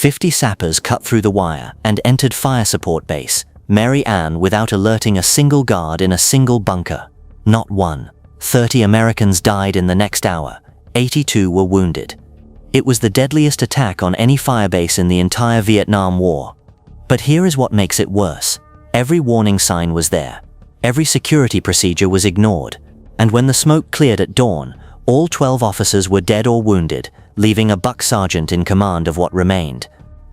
50 sappers cut through the wire and entered fire support base Mary Ann without alerting a single guard in a single bunker. Not one. 30 Americans died in the next hour. 82 were wounded. It was the deadliest attack on any firebase in the entire Vietnam War. But here is what makes it worse. Every warning sign was there. Every security procedure was ignored. And when the smoke cleared at dawn, all 12 officers were dead or wounded, leaving a buck sergeant in command of what remained.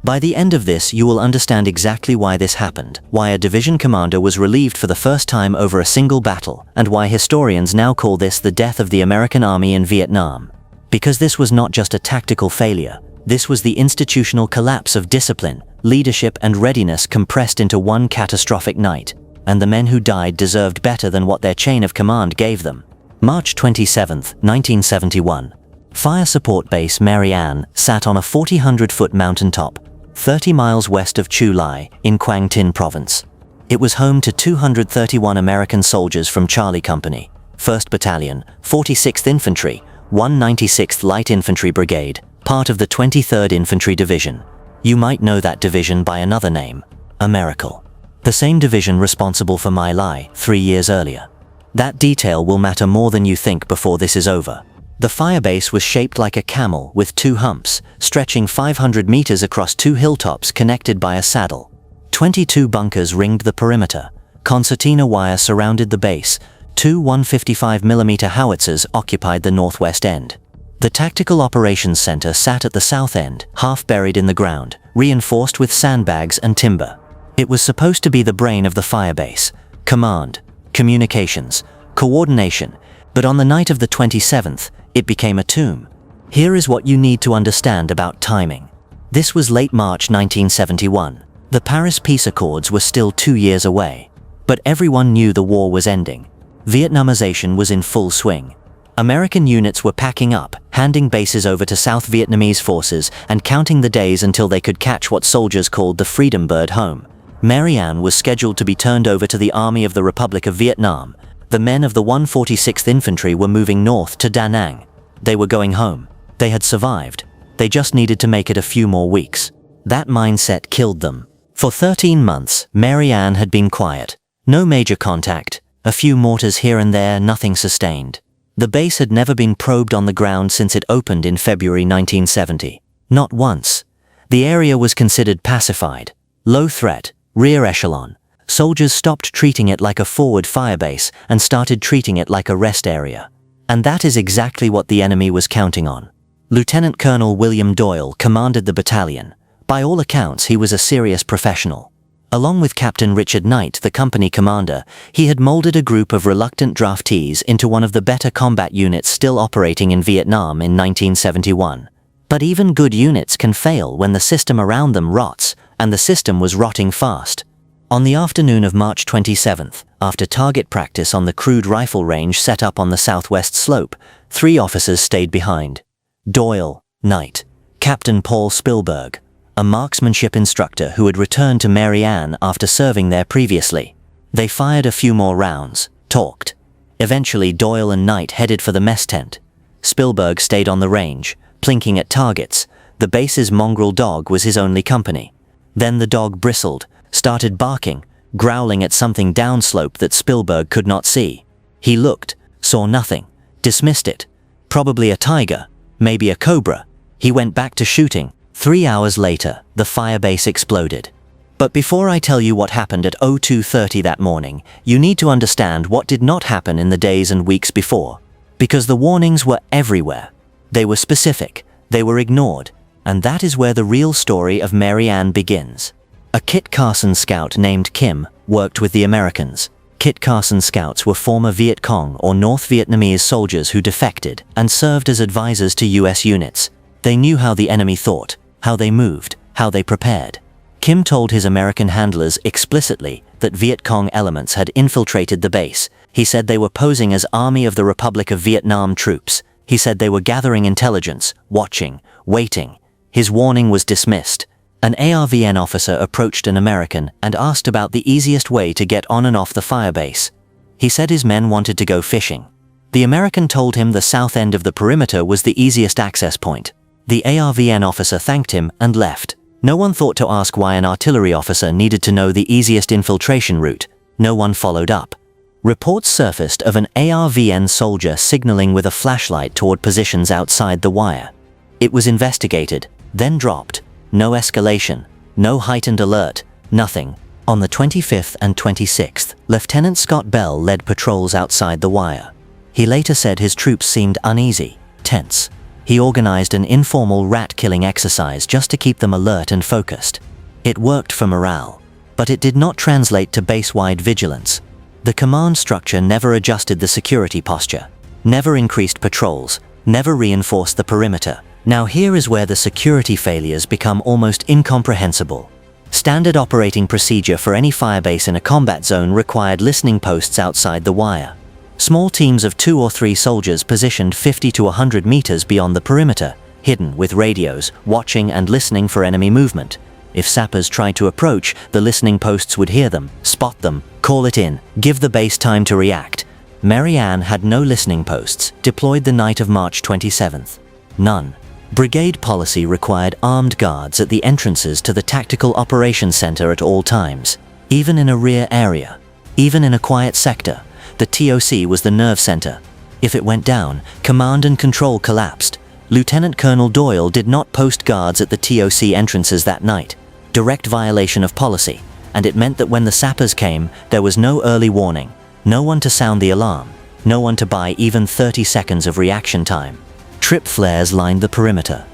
By the end of this, you will understand exactly why this happened, why a division commander was relieved for the first time over a single battle, and why historians now call this the death of the American Army in Vietnam. Because this was not just a tactical failure, this was the institutional collapse of discipline, leadership, and readiness compressed into one catastrophic night, and the men who died deserved better than what their chain of command gave them. March 27, 1971. Fire Support Base Mary Ann sat on a 4,000-foot mountaintop, 30 miles west of Chu Lai, in Quang Tin Province. It was home to 231 American soldiers from Charlie Company, 1st Battalion, 46th Infantry, 196th Light Infantry Brigade, part of the 23rd Infantry Division. You might know that division by another name, a miracle. The same division responsible for My Lai 3 years earlier. That detail will matter more than you think before this is over. The firebase was shaped like a camel with 2 humps, stretching 500 meters across 2 hilltops connected by a saddle. 22 bunkers ringed the perimeter. Concertina wire surrounded the base. 2 155mm howitzers occupied the northwest end. The Tactical Operations Center sat at the south end, half buried in the ground, reinforced with sandbags and timber. It was supposed to be the brain of the firebase. Command, communications, coordination, but on the night of the 27th, it became a tomb. Here is what you need to understand about timing. This was late March 1971. The Paris Peace Accords were still 2 years away. But everyone knew the war was ending. Vietnamization was in full swing. American units were packing up, handing bases over to South Vietnamese forces and counting the days until they could catch what soldiers called the Freedom Bird home. Mary Ann was scheduled to be turned over to the Army of the Republic of Vietnam. The men of the 146th Infantry were moving north to Da Nang. They were going home. They had survived. They just needed to make it a few more weeks. That mindset killed them. For 13 months, Mary Ann had been quiet. No major contact. A few mortars here and there, nothing sustained. The base had never been probed on the ground since it opened in February 1970. Not once. The area was considered pacified. Low threat, rear echelon. Soldiers stopped treating it like a forward firebase and started treating it like a rest area. And that is exactly what the enemy was counting on. Lieutenant Colonel William Doyle commanded the battalion. By all accounts, he was a serious professional. Along with Captain Richard Knight, the company commander, he had molded a group of reluctant draftees into one of the better combat units still operating in Vietnam in 1971. But even good units can fail when the system around them rots, and the system was rotting fast. On the afternoon of March 27th, after target practice on the crude rifle range set up on the southwest slope, 3 officers stayed behind. Doyle, Knight, Captain Paul Spielberg, a marksmanship instructor who had returned to Mary Ann after serving there previously. They fired a few more rounds, talked. Eventually Doyle and Knight headed for the mess tent. Spielberg stayed on the range, plinking at targets. The base's mongrel dog was his only company. Then the dog bristled, started barking, growling at something downslope that Spielberg could not see. He looked, saw nothing, dismissed it. Probably a tiger, maybe a cobra. He went back to shooting. 3 hours later, the firebase exploded. But before I tell you what happened at 02:30 that morning, you need to understand what did not happen in the days and weeks before. Because the warnings were everywhere. They were specific, they were ignored, and that is where the real story of Mary Ann begins. A Kit Carson scout named Kim worked with the Americans. Kit Carson scouts were former Viet Cong or North Vietnamese soldiers who defected and served as advisors to US units. They knew how the enemy thought, how they moved, how they prepared. Kim told his American handlers explicitly that Viet Cong elements had infiltrated the base. He said they were posing as Army of the Republic of Vietnam troops. He said they were gathering intelligence, watching, waiting. His warning was dismissed. An ARVN officer approached an American and asked about the easiest way to get on and off the firebase. He said his men wanted to go fishing. The American told him the south end of the perimeter was the easiest access point. The ARVN officer thanked him and left. No one thought to ask why an artillery officer needed to know the easiest infiltration route. No one followed up. Reports surfaced of an ARVN soldier signaling with a flashlight toward positions outside the wire. It was investigated, then dropped. No escalation, no heightened alert, nothing. On the 25th and 26th, Lieutenant Scott Bell led patrols outside the wire. He later said his troops seemed uneasy, tense. He organized an informal rat-killing exercise just to keep them alert and focused. It worked for morale, but it did not translate to base-wide vigilance. The command structure never adjusted the security posture, never increased patrols, never reinforced the perimeter. Now here is where the security failures become almost incomprehensible. Standard operating procedure for any firebase in a combat zone required listening posts outside the wire. Small teams of 2 or 3 soldiers positioned 50 to 100 meters beyond the perimeter, hidden with radios, watching and listening for enemy movement. If sappers tried to approach, the listening posts would hear them, spot them, call it in, give the base time to react. Mary Ann had no listening posts, deployed the night of March 27th. None. Brigade policy required armed guards at the entrances to the Tactical Operations Center at all times, even in a rear area, even in a quiet sector. The TOC was the nerve center. If it went down, command and control collapsed. Lieutenant Colonel Doyle did not post guards at the TOC entrances that night. Direct violation of policy, and it meant that when the sappers came, there was no early warning, no one to sound the alarm, no one to buy even 30 seconds of reaction time. Trip flares lined the perimeter.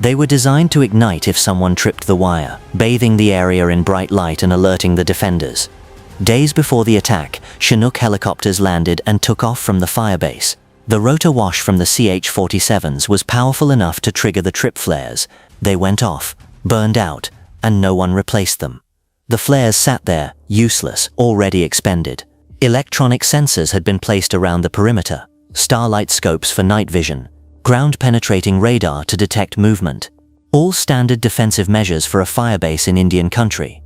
They were designed to ignite if someone tripped the wire, bathing the area in bright light and alerting the defenders. Days before the attack, Chinook helicopters landed and took off from the firebase. The rotor wash from the CH-47s was powerful enough to trigger the trip flares. They went off, burned out, and no one replaced them. The flares sat there, useless, already expended. Electronic sensors had been placed around the perimeter, starlight scopes for night vision, ground-penetrating radar to detect movement. All standard defensive measures for a firebase in Indian country.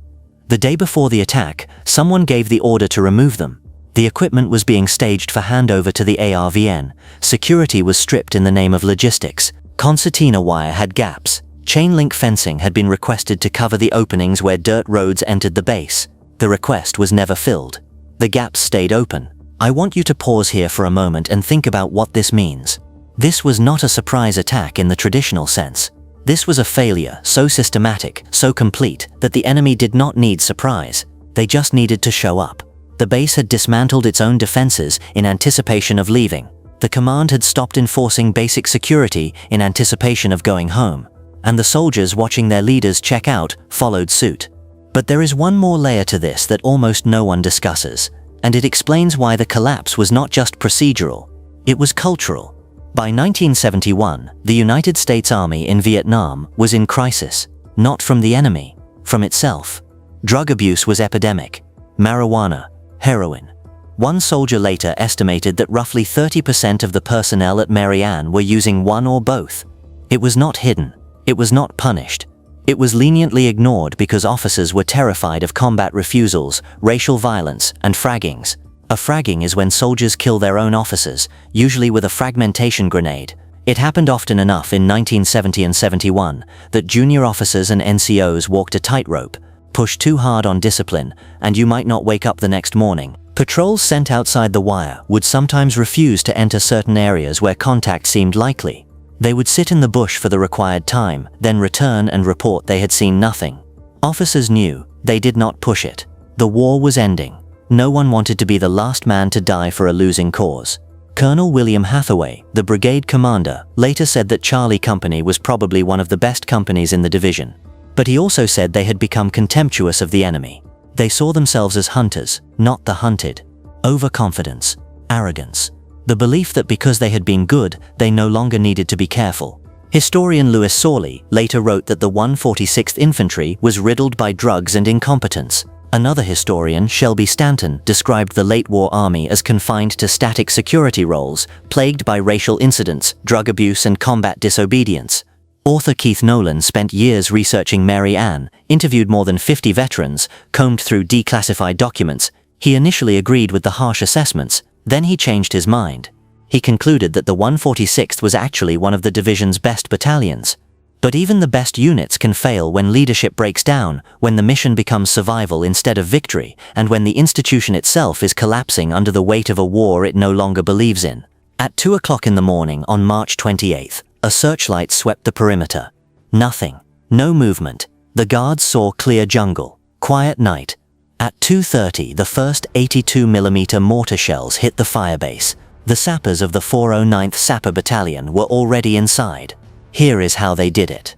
The day before the attack, someone gave the order to remove them. The equipment was being staged for handover to the ARVN. Security was stripped in the name of logistics. Concertina wire had gaps. Chain link fencing had been requested to cover the openings where dirt roads entered the base. The request was never filled. The gaps stayed open. I want you to pause here for a moment and think about what this means. This was not a surprise attack in the traditional sense. This was a failure so systematic, so complete, that the enemy did not need surprise. They just needed to show up. The base had dismantled its own defenses in anticipation of leaving. The command had stopped enforcing basic security in anticipation of going home. And the soldiers watching their leaders check out followed suit. But there is one more layer to this that almost no one discusses, and it explains why the collapse was not just procedural, it was cultural. By 1971, the United States Army in Vietnam was in crisis, not from the enemy, from itself. Drug abuse was epidemic. Marijuana, heroin. One soldier later estimated that roughly 30% of the personnel at Mary Ann were using one or both. It was not hidden. It was not punished. It was leniently ignored because officers were terrified of combat refusals, racial violence, and fraggings. A fragging is when soldiers kill their own officers, usually with a fragmentation grenade. It happened often enough in 1970 and 71 that junior officers and NCOs walked a tightrope, pushed too hard on discipline, and you might not wake up the next morning. Patrols sent outside the wire would sometimes refuse to enter certain areas where contact seemed likely. They would sit in the bush for the required time, then return and report they had seen nothing. Officers knew, they did not push it. The war was ending. No one wanted to be the last man to die for a losing cause. Colonel William Hathaway, the brigade commander, later said that Charlie Company was probably one of the best companies in the division. But he also said they had become contemptuous of the enemy. They saw themselves as hunters, not the hunted. Overconfidence, arrogance. The belief that because they had been good, they no longer needed to be careful. Historian Louis Sawley later wrote that the 146th Infantry was riddled by drugs and incompetence. Another historian, Shelby Stanton, described the late war army as confined to static security roles, plagued by racial incidents, drug abuse, and combat disobedience. Author Keith Nolan spent years researching Mary Ann, interviewed more than 50 veterans, combed through declassified documents. He initially agreed with the harsh assessments, then he changed his mind. He concluded that the 146th was actually one of the division's best battalions. But even the best units can fail when leadership breaks down, when the mission becomes survival instead of victory, and when the institution itself is collapsing under the weight of a war it no longer believes in. At 2 o'clock in the morning on March 28th, a searchlight swept the perimeter. Nothing. No movement. The guards saw clear jungle. Quiet night. At 2:30, the first 82mm mortar shells hit the firebase. The sappers of the 409th Sapper Battalion were already inside. Here is how they did it.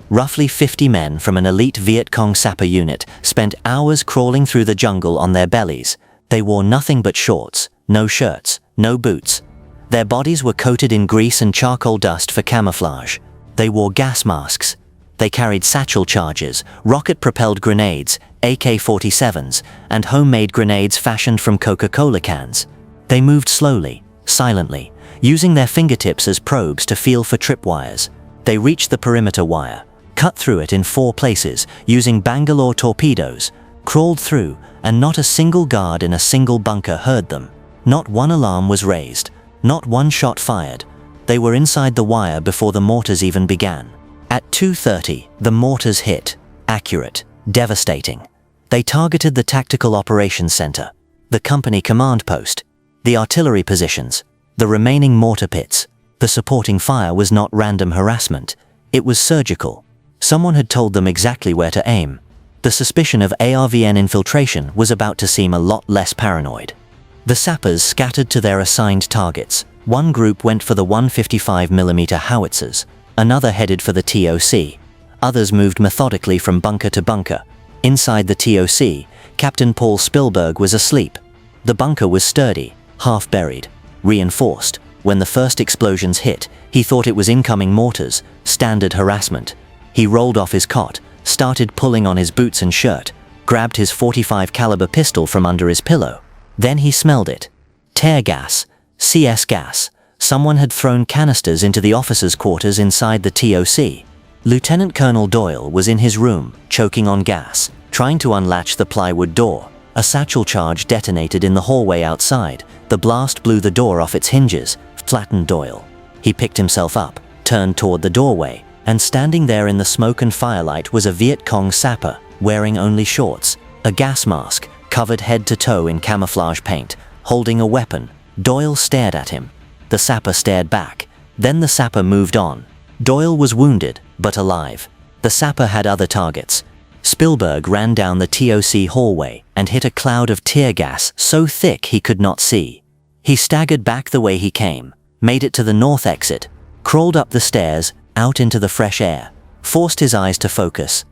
Roughly 50 men from an elite Viet Cong sapper unit spent hours crawling through the jungle on their bellies. They wore nothing but shorts, no shirts, no boots. Their bodies were coated in grease and charcoal dust for camouflage. They wore gas masks. They carried satchel charges, rocket-propelled grenades, AK-47s, and homemade grenades fashioned from Coca-Cola cans. They moved slowly, silently, using their fingertips as probes to feel for tripwires. They reached the perimeter wire, cut through it in 4 places using Bangalore torpedoes, crawled through, and not a single guard in a single bunker heard them. Not one alarm was raised, not one shot fired. They were inside the wire before the mortars even began. At 2:30, the mortars hit. Accurate, devastating. They targeted the Tactical Operations Center, the company command post, the artillery positions, the remaining mortar pits. The supporting fire was not random harassment. It was surgical. Someone had told them exactly where to aim. The suspicion of ARVN infiltration was about to seem a lot less paranoid. The sappers scattered to their assigned targets. One group went for the 155mm howitzers. Another headed for the TOC. Others moved methodically from bunker to bunker. Inside the TOC, Captain Paul Spielberg was asleep. The bunker was sturdy, half buried, reinforced. When the first explosions hit, he thought it was incoming mortars, standard harassment. He rolled off his cot, started pulling on his boots and shirt, grabbed his .45 caliber pistol from under his pillow. Then he smelled it. Tear gas, CS gas. Someone had thrown canisters into the officers' quarters inside the TOC. Lieutenant Colonel Doyle was in his room, choking on gas, trying to unlatch the plywood door. A satchel charge detonated in the hallway outside. The blast blew the door off its hinges, flattened Doyle. He picked himself up, turned toward the doorway, and standing there in the smoke and firelight was a Viet Cong sapper, wearing only shorts, a gas mask, covered head to toe in camouflage paint, holding a weapon. Doyle stared at him. The sapper stared back. Then the sapper moved on. Doyle was wounded, but alive. The sapper had other targets. Spielberg ran down the TOC hallway and hit a cloud of tear gas so thick he could not see. He staggered back the way he came, made it to the north exit, crawled up the stairs, out into the fresh air, forced his eyes to focus.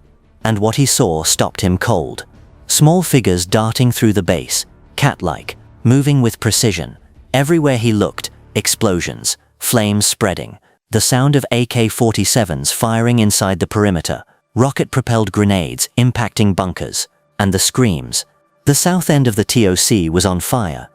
And what he saw stopped him cold. Small figures darting through the base, cat-like, moving with precision. Everywhere he looked, explosions, flames spreading, the sound of AK-47s firing inside the perimeter, rocket-propelled grenades impacting bunkers, and the screams. The south end of the TOC was on fire.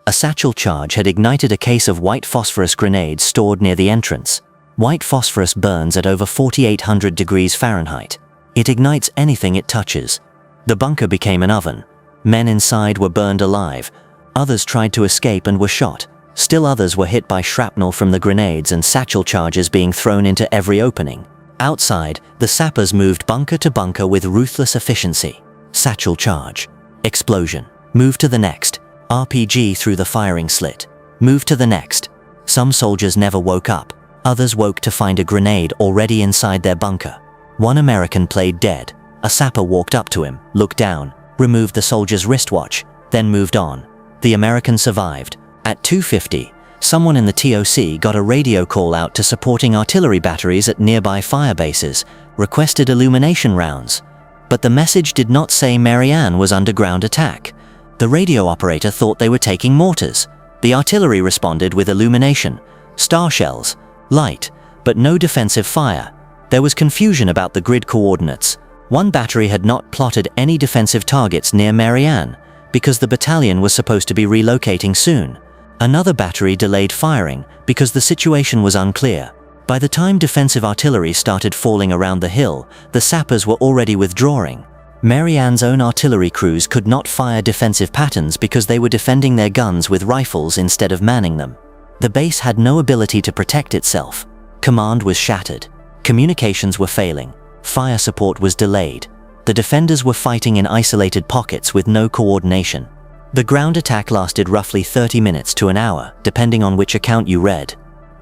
A satchel charge had ignited a case of white phosphorus grenades stored near the entrance. White phosphorus burns at over 4,800 degrees Fahrenheit. It ignites anything it touches. The bunker became an oven. Men inside were burned alive. Others tried to escape and were shot. Still others were hit by shrapnel from the grenades and satchel charges being thrown into every opening. Outside, the sappers moved bunker to bunker with ruthless efficiency. Satchel charge. Explosion. Move to the next. RPG through the firing slit. Move to the next. Some soldiers never woke up. Others woke to find a grenade already inside their bunker. One American played dead. A sapper walked up to him, looked down, removed the soldier's wristwatch, then moved on. The American survived. At 2:50, someone in the TOC got a radio call out to supporting artillery batteries at nearby fire bases, requested illumination rounds. But the message did not say Mary Ann was under ground attack. The radio operator thought they were taking mortars. The artillery responded with illumination, star shells, light, but no defensive fire. There was confusion about the grid coordinates. One battery had not plotted any defensive targets near Mary Ann because the battalion was supposed to be relocating soon. Another battery delayed firing because the situation was unclear. By the time defensive artillery started falling around the hill, the sappers were already withdrawing. Mary Ann's own artillery crews could not fire defensive patterns because they were defending their guns with rifles instead of manning them. The base had no ability to protect itself. Command was shattered. Communications were failing. Fire support was delayed. The defenders were fighting in isolated pockets with no coordination. The ground attack lasted roughly 30 minutes to an hour, depending on which account you read.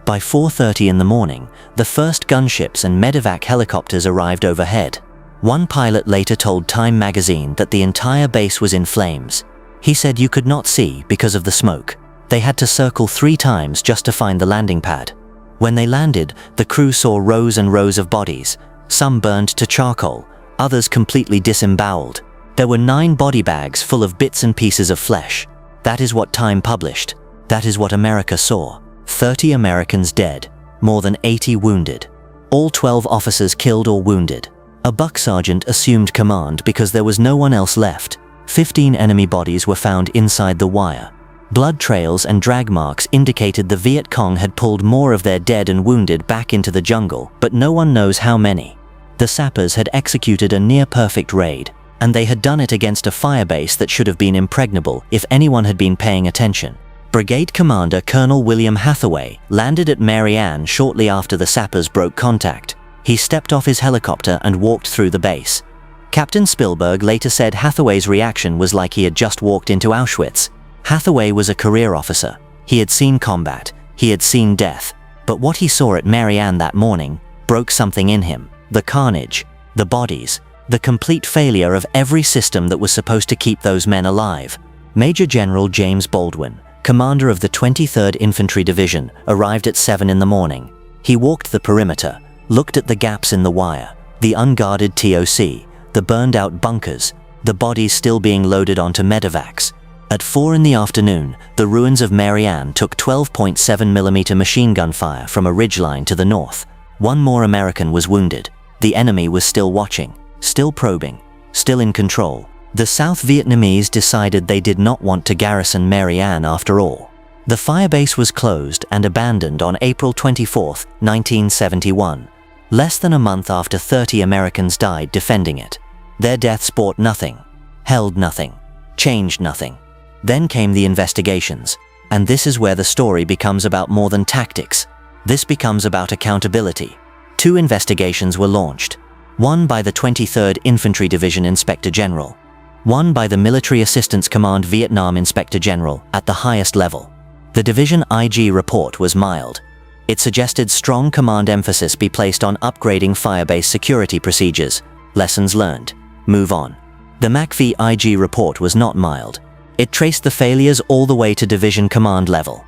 By 4:30 in the morning, the first gunships and medevac helicopters arrived overhead. One pilot later told Time magazine that the entire base was in flames. He said you could not see because of the smoke. They had to circle 3 times just to find the landing pad. When they landed, the crew saw rows and rows of bodies, some burned to charcoal, others completely disemboweled. There were 9 body bags full of bits and pieces of flesh. That is what Time published. That is what America saw. 30 Americans dead, more than 80 wounded. All 12 officers killed or wounded. A buck sergeant assumed command because there was no one else left. 15 enemy bodies were found inside the wire. Blood trails and drag marks indicated the Viet Cong had pulled more of their dead and wounded back into the jungle, but no one knows how many. The Sappers had executed a near-perfect raid, and they had done it against a firebase that should have been impregnable if anyone had been paying attention. Brigade Commander Colonel William Hathaway landed at Mary Ann shortly after the Sappers broke contact. He stepped off his helicopter and walked through the base. Captain Spielberg later said Hathaway's reaction was like he had just walked into Auschwitz. Hathaway was a career officer. He had seen combat. He had seen death. But what he saw at Mary Ann that morning broke something in him. The carnage, the bodies, the complete failure of every system that was supposed to keep those men alive. Major General James Baldwin, commander of the 23rd Infantry Division, arrived at 7 in the morning. He walked the perimeter, looked at the gaps in the wire, the unguarded TOC, the burned-out bunkers, the bodies still being loaded onto medevacs. At 4 in the afternoon, the ruins of Mary Ann took 12.7mm machine gun fire from a ridgeline to the north. 1 more American was wounded. The enemy was still watching, still probing, still in control. The South Vietnamese decided they did not want to garrison Mary Ann after all. The firebase was closed and abandoned on April 24, 1971, less than a month after 30 Americans died defending it. Their deaths brought nothing, held nothing, changed nothing. Then came the investigations, and this is where the story becomes about more than tactics. This becomes about accountability. 2 investigations were launched. One by the 23rd Infantry Division Inspector General. One by the Military Assistance Command Vietnam Inspector General at the highest level. The division IG report was mild. It suggested strong command emphasis be placed on upgrading firebase security procedures. Lessons learned. Move on. The MACV IG report was not mild. It traced the failures all the way to division command level.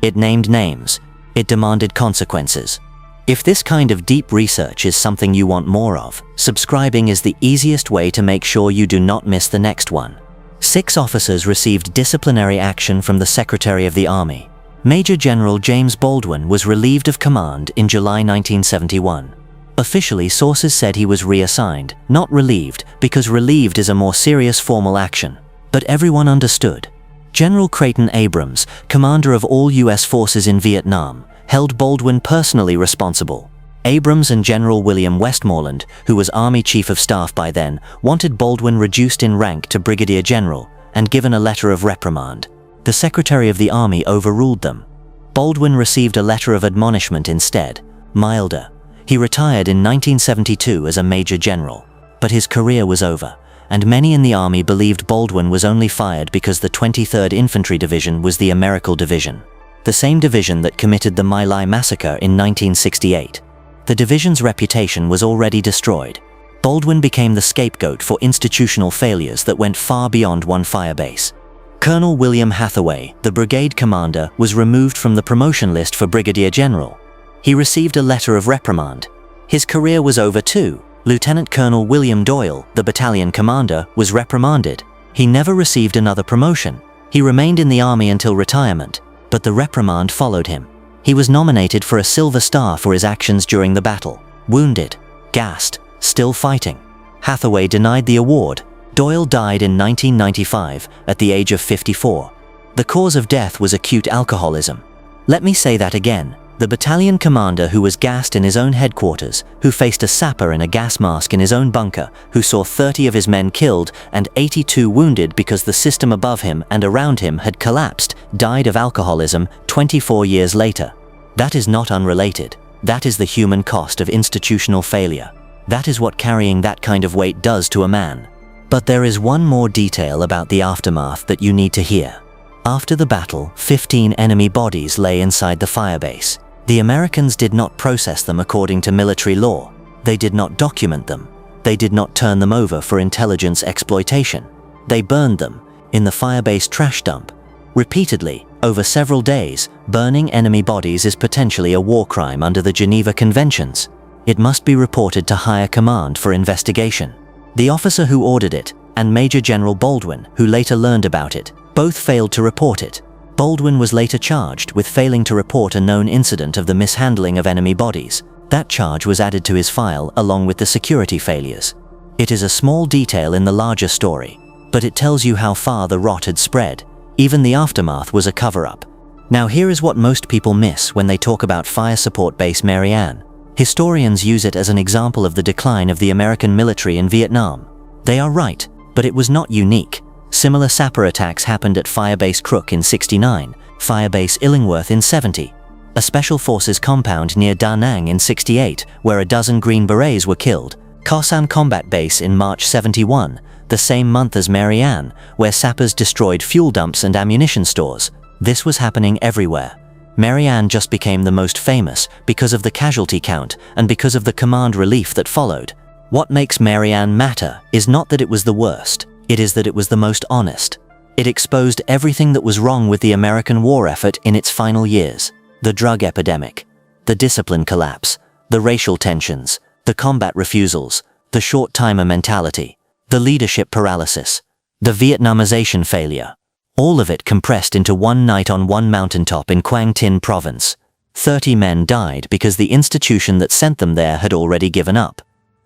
It named names. It demanded consequences. If this kind of deep research is something you want more of, subscribing is the easiest way to make sure you do not miss the next one. 6 officers received disciplinary action from the Secretary of the Army. Major General James Baldwin was relieved of command in July 1971. Officially, sources said he was reassigned, not relieved, because relieved is a more serious formal action. But everyone understood. General Creighton Abrams, commander of all U.S. forces in Vietnam, held Baldwin personally responsible. Abrams and General William Westmoreland, who was Army Chief of Staff by then, wanted Baldwin reduced in rank to Brigadier General and given a letter of reprimand. The Secretary of the Army overruled them. Baldwin received a letter of admonishment instead, milder. He retired in 1972 as a Major General, but his career was over, and many in the Army believed Baldwin was only fired because the 23rd Infantry Division was the Americal Division, the same division that committed the My Lai massacre in 1968. The division's reputation was already destroyed. Baldwin became the scapegoat for institutional failures that went far beyond one firebase. Colonel William Hathaway, the brigade commander, was removed from the promotion list for Brigadier General. He received a letter of reprimand. His career was over too. Lieutenant Colonel William Doyle, the battalion commander, was reprimanded. He never received another promotion. He remained in the Army until retirement, but the reprimand followed him. He was nominated for a Silver Star for his actions during the battle. Wounded, gassed, still fighting. Hathaway denied the award. Doyle died in 1995 at the age of 54. The cause of death was acute alcoholism. Let me say that again. The battalion commander who was gassed in his own headquarters, who faced a sapper in a gas mask in his own bunker, who saw 30 of his men killed and 82 wounded because the system above him and around him had collapsed, died of alcoholism 24 years later. That is not unrelated. That is the human cost of institutional failure. That is what carrying that kind of weight does to a man. But there is one more detail about the aftermath that you need to hear. After the battle, 15 enemy bodies lay inside the firebase. The Americans did not process them according to military law. They did not document them. They did not turn them over for intelligence exploitation. They burned them in the firebase trash dump. Repeatedly, over several days, burning enemy bodies is potentially a war crime under the Geneva Conventions. It must be reported to higher command for investigation. The officer who ordered it, and Major General Baldwin, who later learned about it, both failed to report it. Baldwin was later charged with failing to report a known incident of the mishandling of enemy bodies. That charge was added to his file along with the security failures. It is a small detail in the larger story, but it tells you how far the rot had spread. Even the aftermath was a cover-up. Now here is what most people miss when they talk about Fire Support Base Mary Ann. Historians use it as an example of the decline of the American military in Vietnam. They are right, but it was not unique. Similar sapper attacks happened at Firebase Crook in '69, Firebase Illingworth in '70, a Special Forces compound near Da Nang in '68, where a dozen Green Berets were killed, Kho San Combat Base in March '71, the same month as Mary Ann, where sappers destroyed fuel dumps and ammunition stores. This was happening everywhere. Mary Ann just became the most famous because of the casualty count and because of the command relief that followed. What makes Mary Ann matter is not that it was the worst, it is that it was the most honest. It exposed everything that was wrong with the American war effort in its final years. The drug epidemic, the discipline collapse, the racial tensions, the combat refusals, the short-timer mentality, the leadership paralysis, the Vietnamization failure. All of it compressed into one night on one mountaintop in Quang Tin province. 30 men died because the institution that sent them there had already given up.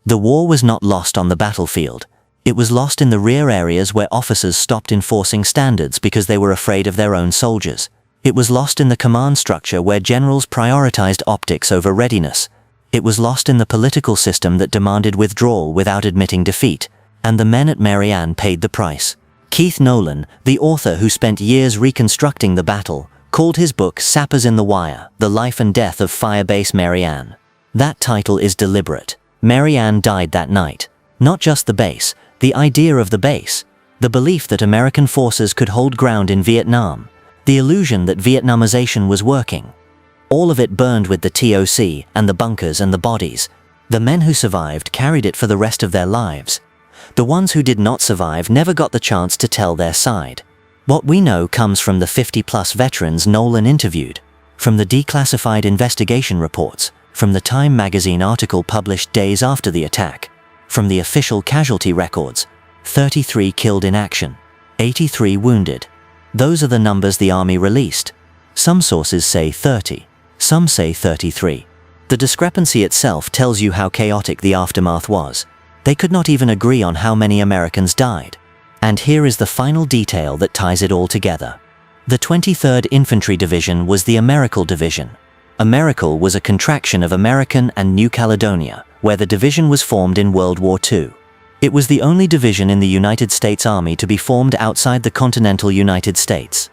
The war was not lost on the battlefield. It was lost in the rear areas where officers stopped enforcing standards because they were afraid of their own soldiers. It was lost in the command structure where generals prioritized optics over readiness. It was lost in the political system that demanded withdrawal without admitting defeat. And the men at Mary Ann paid the price. Keith Nolan, the author who spent years reconstructing the battle, called his book Sappers in the Wire, The Life and Death of Firebase Mary Ann. That title is deliberate. Mary Ann died that night. Not just the base, the idea of the base, the belief that American forces could hold ground in Vietnam, the illusion that Vietnamization was working. All of it burned with the TOC and the bunkers and the bodies. The men who survived carried it for the rest of their lives. The ones who did not survive never got the chance to tell their side. What we know comes from the 50-plus veterans Nolan interviewed, from the declassified investigation reports, from the Time magazine article published days after the attack, from the official casualty records: 33 killed in action, 83 wounded. Those are the numbers the army released. Some sources say 30, some say 33. The discrepancy itself tells you how chaotic the aftermath was. They could not even agree on how many Americans died. And here is the final detail that ties it all together. The 23rd Infantry Division was the Americal Division. Americal was a contraction of American and New Caledonia, where the division was formed in World War II. It was the only division in the United States Army to be formed outside the continental United States.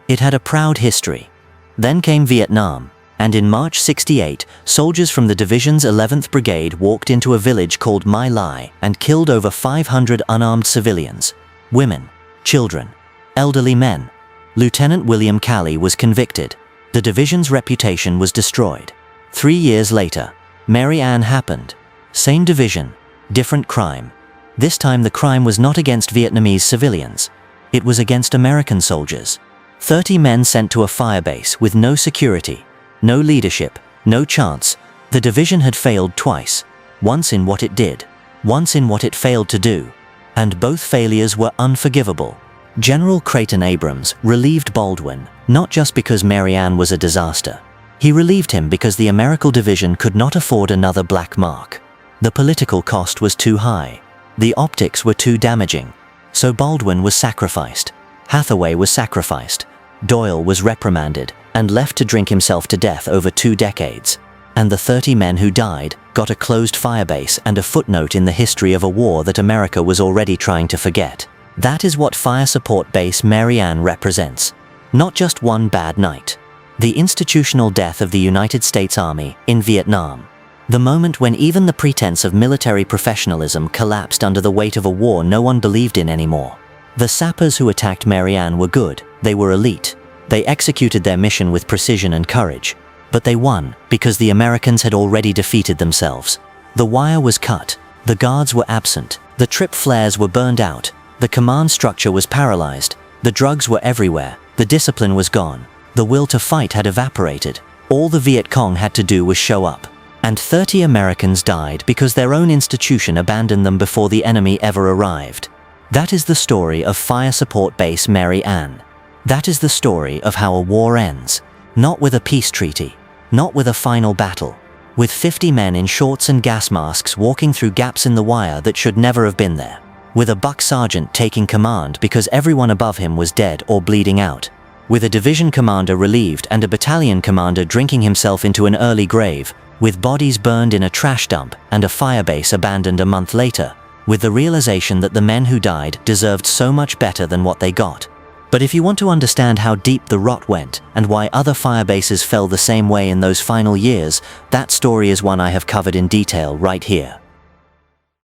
It had a proud history. Then came Vietnam, and in March '68, soldiers from the division's 11th Brigade walked into a village called My Lai and killed over 500 unarmed civilians, women, children, elderly men. Lieutenant William Calley was convicted. The division's reputation was destroyed. 3 years later, Mary Ann happened. Same division, different crime. This time the crime was not against Vietnamese civilians. It was against American soldiers. 30 men sent to a firebase with no security, no leadership, no chance. The division had failed twice, once in what it did, once in what it failed to do, and both failures were unforgivable. General Creighton Abrams relieved Baldwin, not just because Mary Ann was a disaster. He relieved him because the American division could not afford another black mark. The political cost was too high. The optics were too damaging. So Baldwin was sacrificed. Hathaway was sacrificed. Doyle was reprimanded and left to drink himself to death over 2 decades. And the 30 men who died got a closed firebase and a footnote in the history of a war that America was already trying to forget. That is what Fire Support Base Mary Ann represents. Not just one bad night. The institutional death of the United States Army in Vietnam. The moment when even the pretense of military professionalism collapsed under the weight of a war no one believed in anymore. The sappers who attacked Mary Ann were good, they were elite. They executed their mission with precision and courage. But they won because the Americans had already defeated themselves. The wire was cut, the guards were absent, the trip flares were burned out, the command structure was paralyzed, the drugs were everywhere, the discipline was gone, the will to fight had evaporated. All the Viet Cong had to do was show up. And 30 Americans died because their own institution abandoned them before the enemy ever arrived. That is the story of Fire Support Base Mary Ann. That is the story of how a war ends. Not with a peace treaty. Not with a final battle. With 50 men in shorts and gas masks walking through gaps in the wire that should never have been there. With a buck sergeant taking command because everyone above him was dead or bleeding out. With a division commander relieved and a battalion commander drinking himself into an early grave. With bodies burned in a trash dump and a firebase abandoned a month later. With the realization that the men who died deserved so much better than what they got. But if you want to understand how deep the rot went and why other firebases fell the same way in those final years, that story is one I have covered in detail right here.